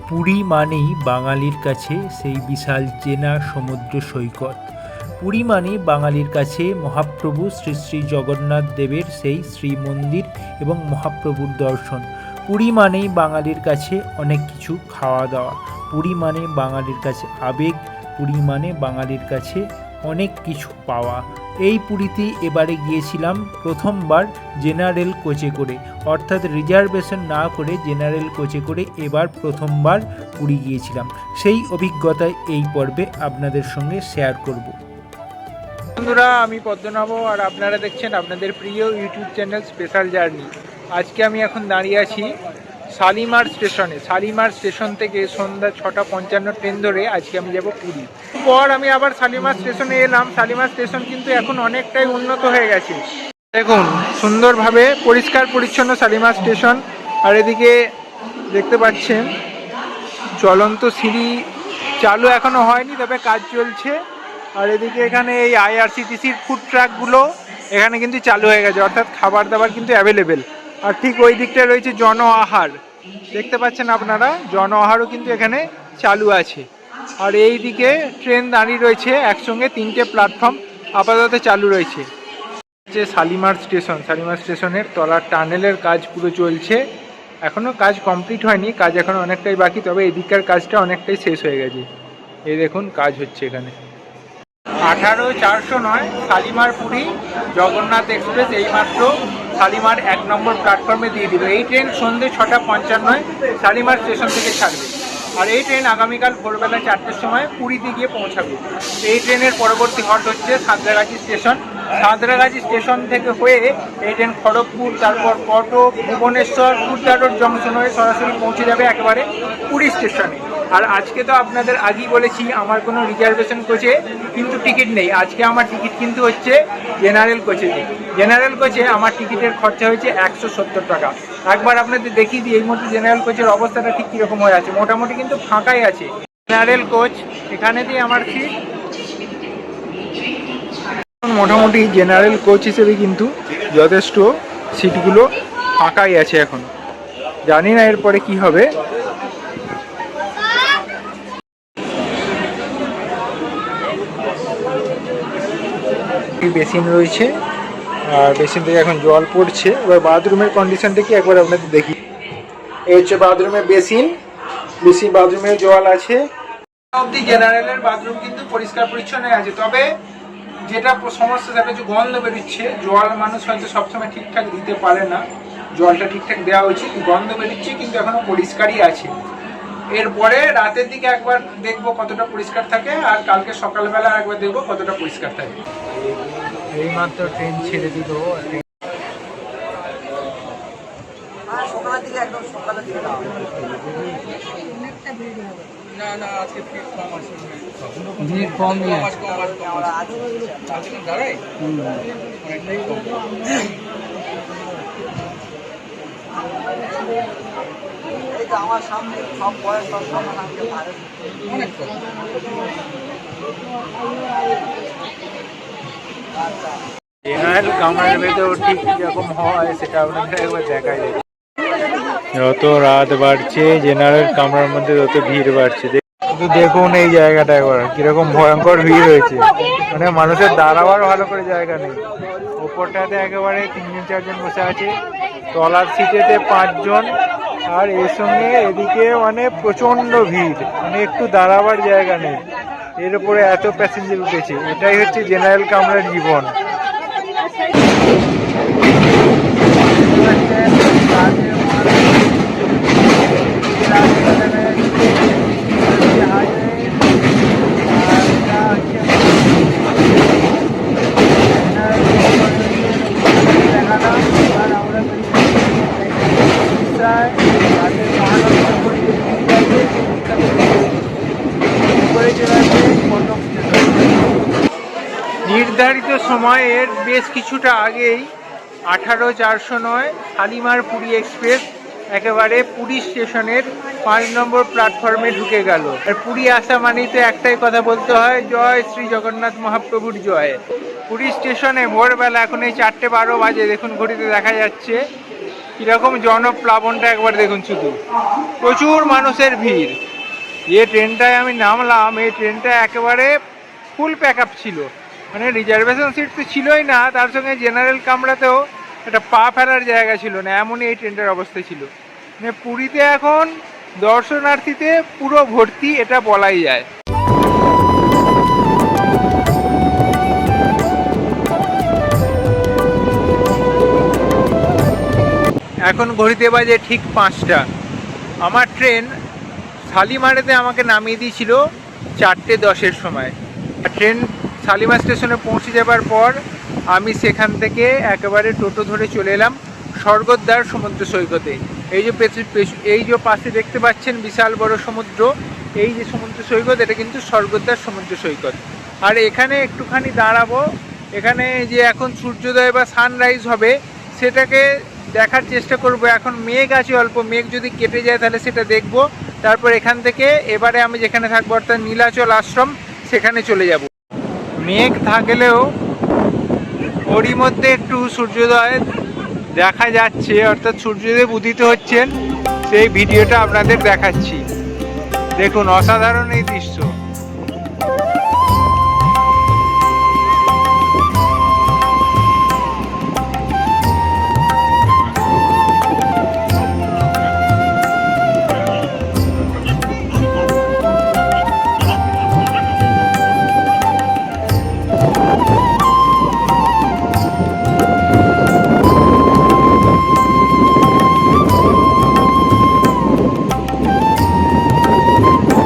পুরী মানেই বাঙালির কাছে সেই বিশাল চেনা সমুদ্র সৈকত। পুরী মানে বাঙালির কাছে মহাপ্রভু শ্রী শ্রী জগন্নাথ দেবের সেই শ্রীমন্দির এবং মহাপ্রভুর দর্শন। পুরী মানেই বাঙালির কাছে অনেক কিছু খাওয়া দাওয়া। পুরী মানে বাঙালির কাছে আবেগ। পুরী মানে বাঙালির কাছে অনেক কিছু পাওয়া। এই পুরীতে এবারে গিয়েছিলাম প্রথমবার জেনারেল কোচে করে, অর্থাৎ রিজার্ভেশন না করে জেনারেল কোচে করে এবার প্রথমবার পুরী গিয়েছিলাম। সেই অভিজ্ঞতায় এই পর্বে আপনাদের সঙ্গে শেয়ার করব। বন্ধুরা, আমি পদ্মনাভ আর আপনারা দেখছেন আপনাদের প্রিয় ইউটিউব চ্যানেল স্পেশাল জার্নি। আজকে আমি এখন দাঁড়িয়ে আছি শালিমার স্টেশনে। শালিমার স্টেশন থেকে সন্ধ্যা 6:55 ট্রেন ধরে আজকে আমি যাব পুরী। পর আমি আবার শালিমার স্টেশনে এলাম। শালিমার স্টেশন কিন্তু এখন অনেকটাই উন্নত হয়ে গেছে। দেখুন সুন্দরভাবে পরিষ্কার পরিচ্ছন্ন শালিমার স্টেশন। আর এদিকে দেখতে পাচ্ছেন চলন্ত সিঁড়ি চালু এখনো হয়নি, তবে কাজ চলছে। আর এদিকে এখানে এই আইআরসিটিসির ফুড ট্রাকগুলো এখানে কিন্তু চালু হয়ে গেছে, অর্থাৎ খাবার দাবার কিন্তু অ্যাভেলেবেল। আর ঠিক ওই দিকটায় রয়েছে জন আহার, দেখতে পাচ্ছেন আপনারা, জন আহারও কিন্তু এখানে চালু আছে। আর এই দিকে ট্রেন দাঁড়িয়ে রয়েছে একসঙ্গে, 3টে প্ল্যাটফর্ম আপাতত চালু রয়েছে। যে শালিমার স্টেশন, শালিমার স্টেশনের তলার টানেলের কাজ পুরো চলছে, এখনও কাজ কমপ্লিট হয়নি, কাজ এখনও অনেকটাই বাকি, তবে এদিককার কাজটা অনেকটাই শেষ হয়ে গেছে। এই দেখুন কাজ হচ্ছে এখানে। 18-409 শালিমার পুরী জগন্নাথ এক্সপ্রেস এইমাত্র শালিমার 1 নম্বর প্ল্যাটফর্মে দিয়ে দিল। এই ট্রেন সন্ধ্যে 6:55 শালিমার স্টেশন থেকে ছাড়বে। আর এই ট্রেন আগামীকাল ভোরবেলা 4টের সময় পুরীতে গিয়ে পৌঁছাবে। এই ট্রেনের পরবর্তী হল্ট হচ্ছে সাঁতরাগাছি স্টেশন। সাঁতরাগাছি স্টেশন থেকে হয়ে এই ট্রেন খড়গপুর, তারপর কটক, ভুবনেশ্বর, কুর্দারোড জংশন হয়ে সরাসরি পৌঁছে যাবে একেবারে পুরী স্টেশনে। আর আজকে তো আপনাদের আগেই বলেছি আমার কোনো রিজার্ভেশন কোচে কিন্তু টিকিট নেই। আজকে আমার টিকিট কিন্তু হচ্ছে জেনারেল কোচে। জেনারেল কোচে আমার টিকিটের খরচা হয়েছে 170 টাকা। একবার আপনাদের দেখিয়ে দিই এই মুহূর্তে জেনারেল কোচের অবস্থাটা ঠিক কীরকম হয়ে আছে। মোটামুটি কিন্তু ফাঁকাই আছে জেনারেল কোচ, এখানে দিয়ে আমার সিট। মোটামুটি জেনারেল কোচ হিসেবে কিন্তু যথেষ্ট সিটগুলো ফাঁকাই আছে এখন। জানি না এরপরে কি হবে। বেসিন রয়েছে আর বেসিন থেকে এখন জল পড়ছে। এবার বাথরুমের কন্ডিশনটা কি একবার আপনাদের দেখি। এই হচ্ছে বাথরুমের বেসিন, বাথরুমে জল আছে। অবধি জেনারেলের বাথরুম কিন্তু পরিষ্কার পরিচ্ছন্ন আছে, তবে যেটা সমস্যা সেটা হচ্ছে গন্ধ বেরোচ্ছে। জল মানুষ হয়তো সবসময় ঠিকঠাক দিতে পারে না, জলটা ঠিকঠাক দেওয়া উচিত, গন্ধ বেরোচ্ছে কিন্তু এখনো পরিষ্কারই আছে। এরপরে রাতের দিকে একবার দেখবো কতটা পরিষ্কার থাকে, আর কালকে সকালবেলা একবার দেখবো কতটা পরিষ্কার থাকে। এইমাত্র ট্রেন ছেড়ে দিল। আমার সামনে সব বয়স সব সমান অনেক জেনারেল কামরার ভেতর ঠিক কিরকম হয় সেটা আপনাদের একবার দেখাই যায়। যত রাত বাড়ছে জেনারেল কামরার মধ্যে তত ভিড় বাড়ছে। কিন্তু দেখুন এই জায়গাটা একবার কিরকম ভয়ঙ্কর ভিড় হয়েছে, মানে মানুষের দাঁড়াবার ভালো করে জায়গা নেই। ওপরটাতে একেবারে 3-4 জন বসে আছে, তলার সিটেতে 5 জন, আর এর সঙ্গে এদিকে মানে প্রচন্ড ভিড়, মানে একটু দাঁড়াবার জায়গা নেই। এর উপরে এত প্যাসেঞ্জার উঠেছে, এটাই হচ্ছে জেনারেল কামরার জীবন। নির্ধারিত সময়ের বেশ কিছুটা আগেই 18-409 শালিমার পুরী এক্সপ্রেস একেবারে পুরী স্টেশনের 5 নম্বর প্ল্যাটফর্মে ঢুকে গেল। আর পুরী আসা মানেই তো একটাই কথা বলতে হয়, জয় শ্রী জগন্নাথ মহাপ্রভুর জয়। পুরী স্টেশনে ভোরবেলা এখন এই 4:12 বাজে, দেখুন ঘড়িতে দেখা যাচ্ছে কিরকম জনপ্লাবনটা একবার দেখুন, শুধু প্রচুর মানুষের ভিড়। যে ট্রেনটায় আমি নামলাম এই ট্রেনটা একেবারে ফুল প্যাক আপ ছিল, মানে রিজার্ভেশন সিট তো ছিলই না, তার সঙ্গে জেনারেল কামরাতেও একটা পা ফেলার জায়গা ছিল না, এমনই এই ট্রেনটার অবস্থা ছিল। মানে পুরীতে এখন দর্শনার্থীতে পুরো ভর্তি, এটা বলাই যায়। এখন ঘড়িতে বাজে ঠিক 5টা। আমার ট্রেন শালিমারেতে আমাকে নামিয়ে দিয়েছিল 4:10-এর সময়। ট্রেন শালিমার স্টেশনে পৌঁছে যাবার পর আমি সেখান থেকে একেবারে টোটো ধরে চলে এলাম স্বর্গদ্বার সমুদ্র সৈকতে। এই যে পাশে দেখতে পাচ্ছেন বিশাল বড় সমুদ্র, এই যে সমুদ্র সৈকত, এটা কিন্তু স্বর্গদ্বার সমুদ্র সৈকত। আর এখানে একটুখানি দাঁড়াবো, এখানে যে এখন সূর্যোদয় বা সানরাইজ হবে সেটাকে দেখার চেষ্টা করব। এখন মেঘ আছে অল্প, মেঘ যদি কেটে যায় তাহলে সেটা দেখব। তারপর এখান থেকে এবারে আমি যেখানে থাকবো অর্থাৎ নীলাচল আশ্রম, সেখানে চলে যাব। মেঘ থাকলেও ওরই মধ্যে একটু সূর্যোদয় দেখা যাচ্ছে, অর্থাৎ সূর্যদেব উদিত হচ্ছেন, সেই ভিডিওটা আপনাদের দেখাচ্ছি। দেখুন অসাধারণ এই দৃশ্য।